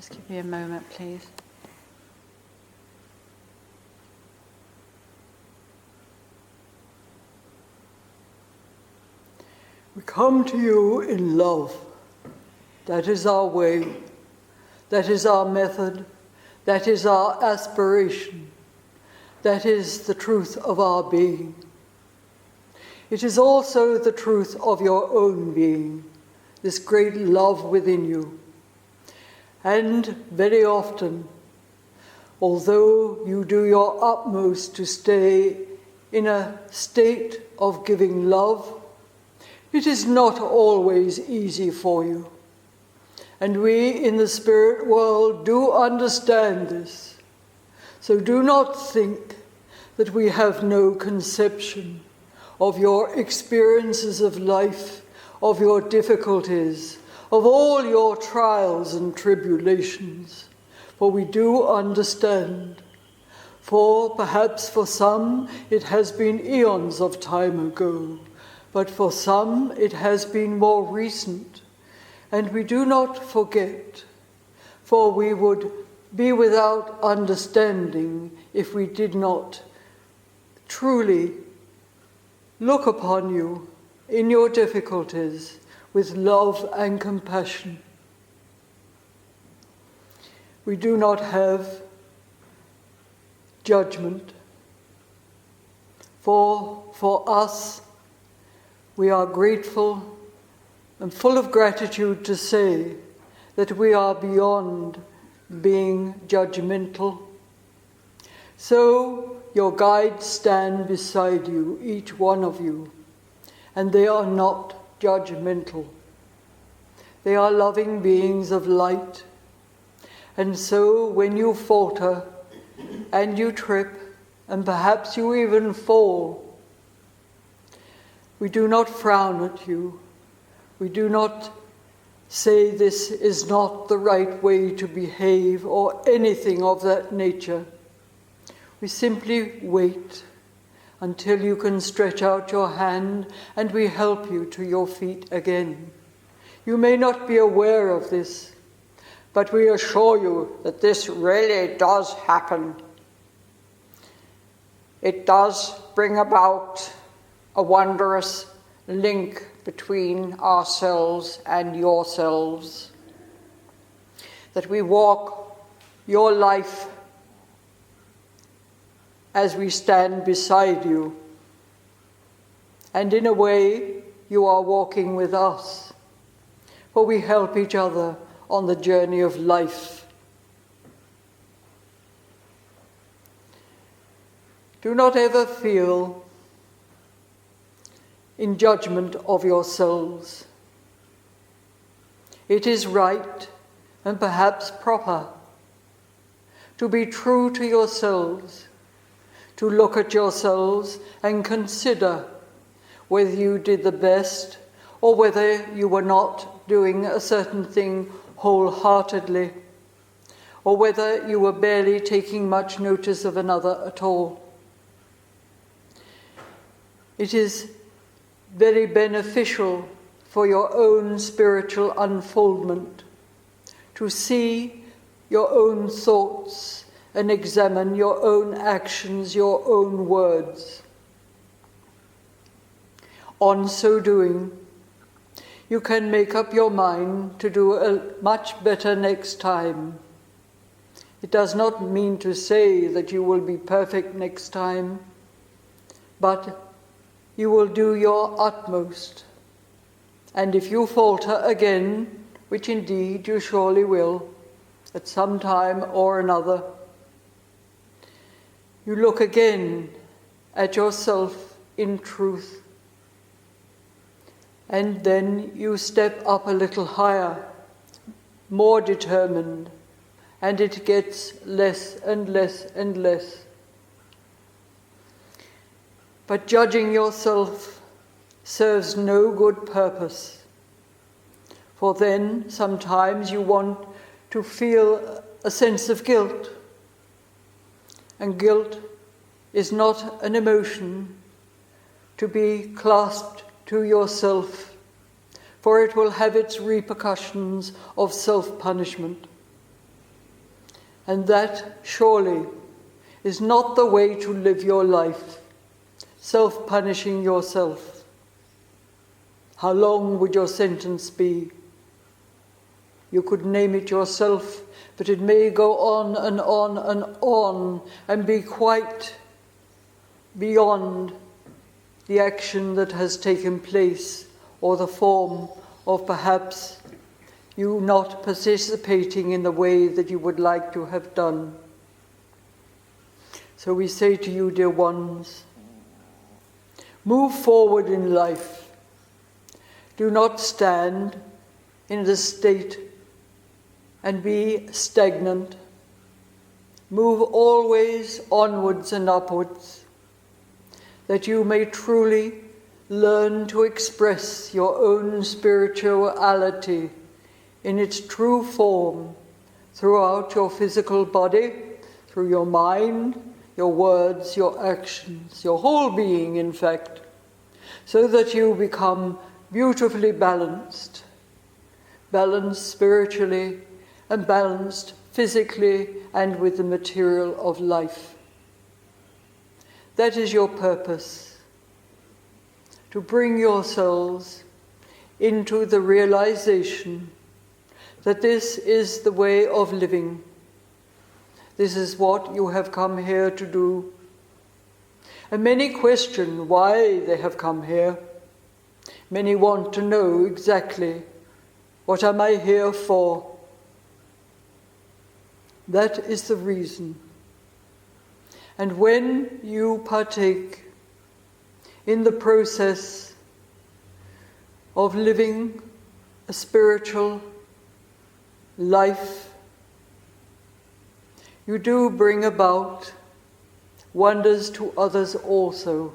Just give me a moment, please. We come to you in love. That is our way. That is our method. That is our aspiration. That is the truth of our being. It is also the truth of your own being, this great love within you. And very often, although you do your utmost to stay in a state of giving love, it is not always easy for you. And we in the spirit world do understand this. So do not think that we have no conception of your experiences of life, of your difficulties, of all your trials and tribulations. For we do understand. For perhaps for some it has been eons of time ago, but for some it has been more recent. And we do not forget, for we would be without understanding if we did not truly look upon you in your difficulties with love and compassion. We do not have judgment, for us, we are grateful and full of gratitude to say that we are beyond being judgmental. So your guides stand beside you, each one of you, and they are not judgmental. They are loving beings of light. And so when you falter and you trip, and perhaps you even fall, we do not frown at you. We do not say this is not the right way to behave or anything of that nature. We simply wait until you can stretch out your hand and we help you to your feet again. You may not be aware of this, but we assure you that this really does happen. It does bring about a wondrous link between ourselves and yourselves, that we walk your life as we stand beside you, and in a way you are walking with us, for we help each other on the journey of life. Do not ever feel in judgment of yourselves. It is right and perhaps proper to be true to yourselves, to look at yourselves and consider whether you did the best or whether you were not doing a certain thing wholeheartedly, or whether you were barely taking much notice of another at all. It is very beneficial for your own spiritual unfoldment to see your own thoughts and examine your own actions, your own words. On so doing, you can make up your mind to do a much better next time. It does not mean to say that you will be perfect next time, but you will do your utmost. And if you falter again, which indeed you surely will, at some time or another, you look again at yourself in truth. And then you step up a little higher, more determined, and it gets less and less and less. But judging yourself serves no good purpose, for then sometimes you want to feel a sense of guilt, and guilt is not an emotion to be clasped to yourself, for it will have its repercussions of self-punishment. And that, surely, is not the way to live your life, self-punishing yourself. How long would your sentence be? You could name it yourself, but it may go on and on and on and be quite beyond the action that has taken place, or the form of perhaps you not participating in the way that you would like to have done. So we say to you, dear ones, move forward in life. Do not stand in the state and be stagnant. Move always onwards and upwards, that you may truly learn to express your own spirituality in its true form throughout your physical body, through your mind, your words, your actions, your whole being, in fact, so that you become beautifully balanced spiritually and balanced physically and with the material of life. That is your purpose, to bring yourselves into the realization that this is the way of living. This is what you have come here to do. And many question why they have come here. Many want to know exactly, what am I here for? That is the reason. And when you partake in the process of living a spiritual life, you do bring about wonders to others also.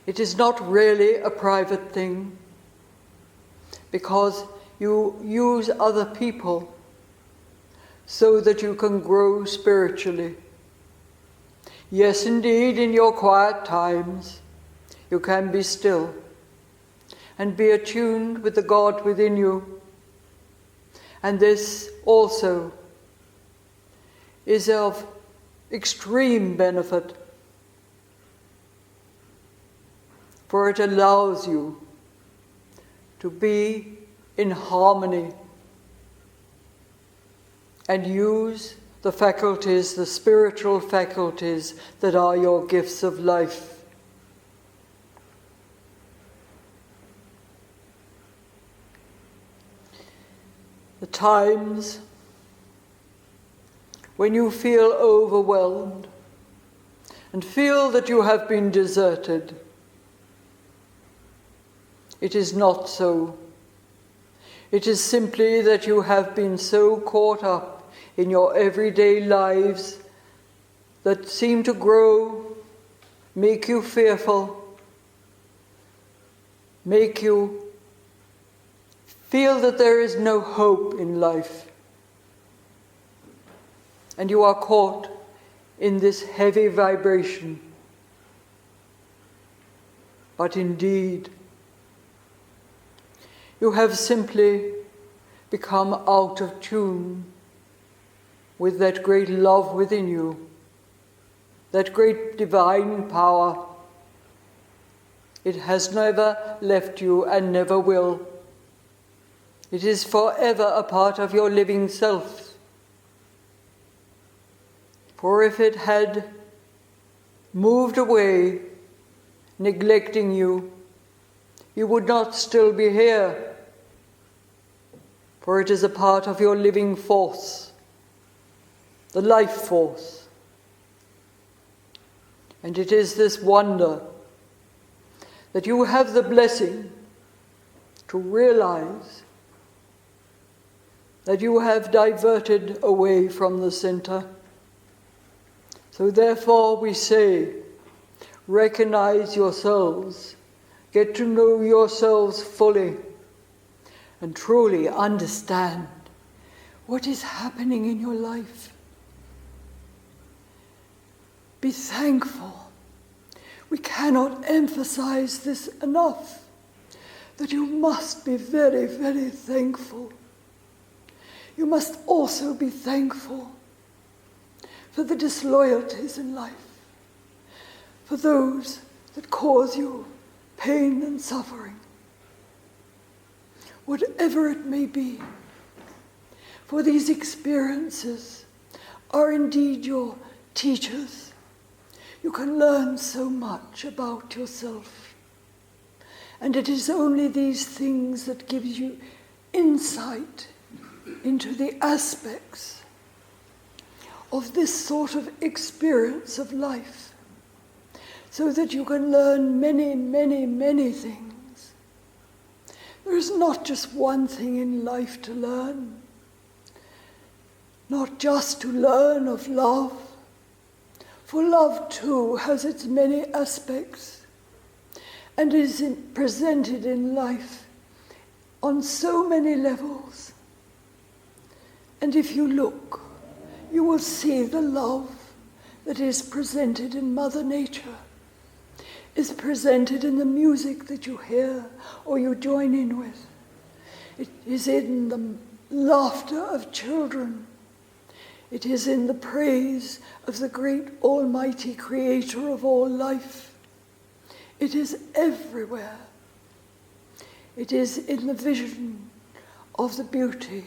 It is not really a private thing, because you use other people so that you can grow spiritually. Yes, indeed, in your quiet times, you can be still and be attuned with the God within you. And this also is of extreme benefit, for it allows you to be in harmony and use the faculties, the spiritual faculties that are your gifts of life. The times when you feel overwhelmed and feel that you have been deserted, it is not so. It is simply that you have been so caught up in your everyday lives that seem to grow, make you fearful, make you feel that there is no hope in life. And you are caught in this heavy vibration. But indeed, you have simply become out of tune with that great love within you, that great divine power. It has never left you and never will. It is forever a part of your living self. For if it had moved away, neglecting you, you would not still be here. For it is a part of your living force, the life force. And it is this wonder that you have the blessing to realize that you have diverted away from the center. So therefore we say, recognize yourselves, get to know yourselves fully, and truly understand what is happening in your life. Be thankful. We cannot emphasize this enough, that you must be very, very thankful. you must also be thankful for the disloyalties in life, for those that cause you pain and suffering, whatever it may be. For these experiences are indeed your teachers. You can learn so much about yourself. And it is only these things that give you insight into the aspects of this sort of experience of life, so that you can learn many, many, many things. There is not just one thing in life to learn, not just to learn of love, for love too has its many aspects and is presented in life on so many levels. And if you look, you will see the love that is presented in Mother Nature, is presented in the music that you hear or you join in with. It is in the laughter of children. It is in the praise of the great Almighty Creator of all life. It is everywhere. It is in the vision of the beauty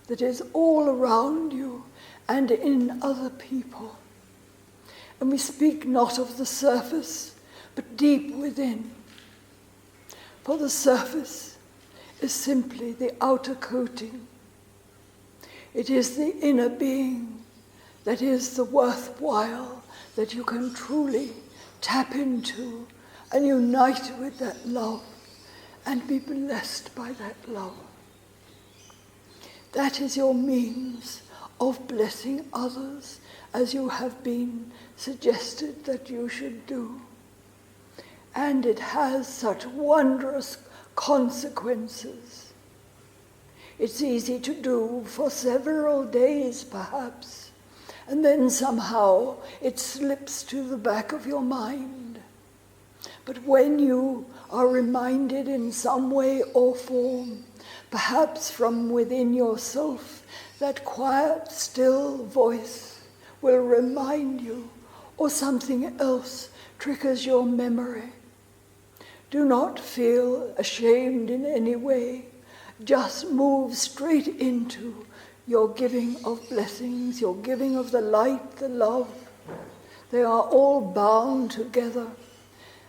that is all around you and in other people. And we speak not of the surface, but deep within. For the surface is simply the outer coating. It is the inner being that is the worthwhile, that you can truly tap into and unite with that love and be blessed by that love. That is your means of blessing others, as you have been suggested that you should do. And it has such wondrous consequences. It's easy to do for several days, perhaps, and then somehow it slips to the back of your mind. But when you are reminded in some way or form, perhaps from within yourself, that quiet, still voice will remind you, or something else triggers your memory. Do not feel ashamed in any way. Just move straight into your giving of blessings, your giving of the light, the love. They are all bound together,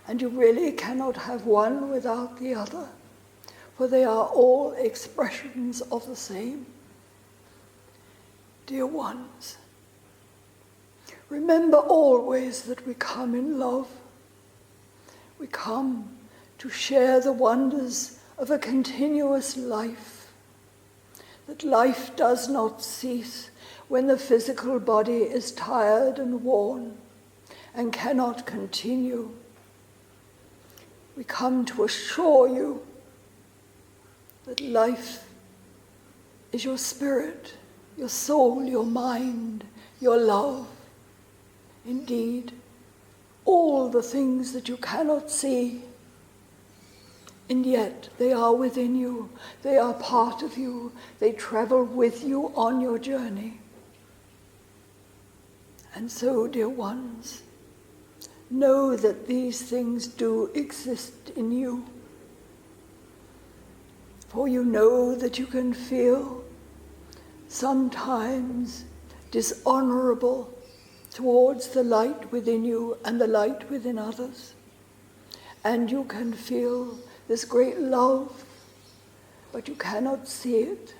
and you really cannot have one without the other, for they are all expressions of the same. Dear ones, remember always that we come in love. We come to share the wonders of a continuous life, that life does not cease when the physical body is tired and worn and cannot continue. We come to assure you that life is your spirit, your soul, your mind, your love. Indeed, all the things that you cannot see, and yet they are within you. They are part of you. They travel with you on your journey. And so, dear ones, know that these things do exist in you. For you know that you can feel sometimes dishonorable towards the light within you and the light within others. And you can feel this great love, but you cannot see it,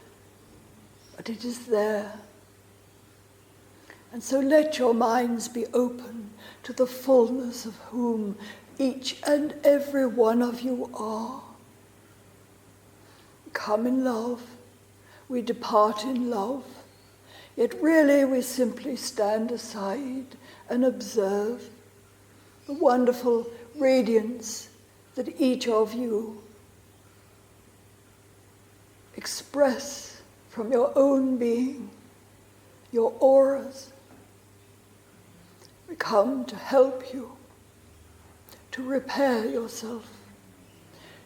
but it is there. And so let your minds be open to the fullness of whom each and every one of you are. We come in love, we depart in love, yet really we simply stand aside and observe the wonderful radiance that each of you express from your own being, your auras. We come to help you, to repair yourself,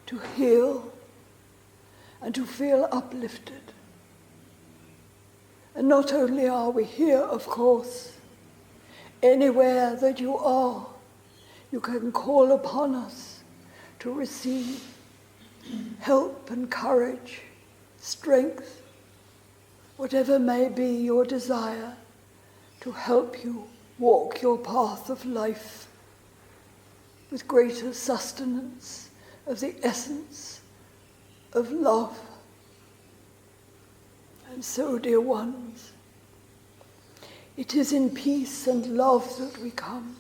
to heal, and to feel uplifted. And not only are we here, of course, anywhere that you are, you can call upon us to receive help and courage, strength, whatever may be your desire to help you walk your path of life with greater sustenance of the essence of love. And so, dear ones, it is in peace and love that we come,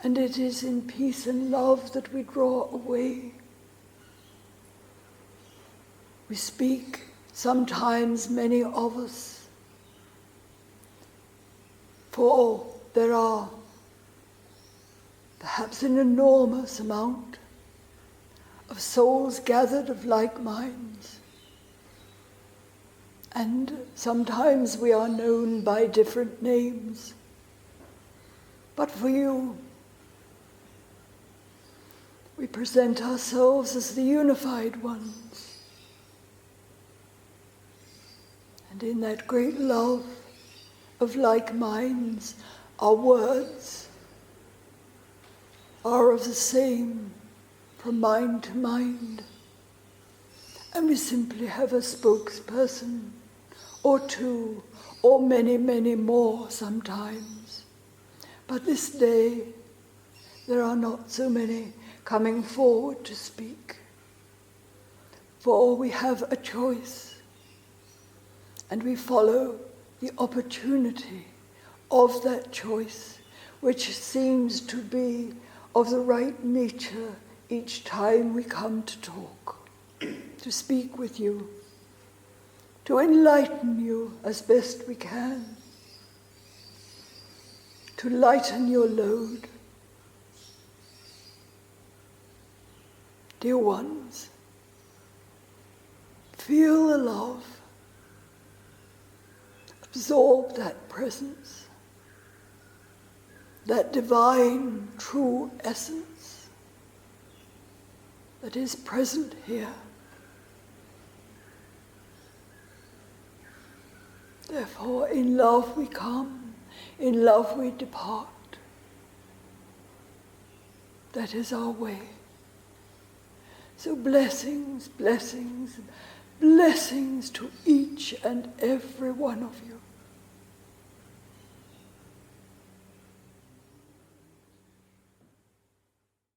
and it is in peace and love that we draw away. We speak, sometimes many of us, for there are perhaps an enormous amount of souls gathered of like minds. And sometimes we are known by different names. But for you, we present ourselves as the unified ones. And in that great love of like minds, our words are of the same from mind to mind. And we simply have a spokesperson or two, or many, many more sometimes. But this day, there are not so many coming forward to speak. For we have a choice, and we follow the opportunity of that choice, which seems to be of the right nature each time we come to talk, to speak with you, to enlighten you as best we can, to lighten your load. Dear ones, feel the love, absorb that presence, that divine true essence that is present here. Therefore, in love we come, in love we depart. That is our way. So blessings, blessings, blessings to each and every one of you.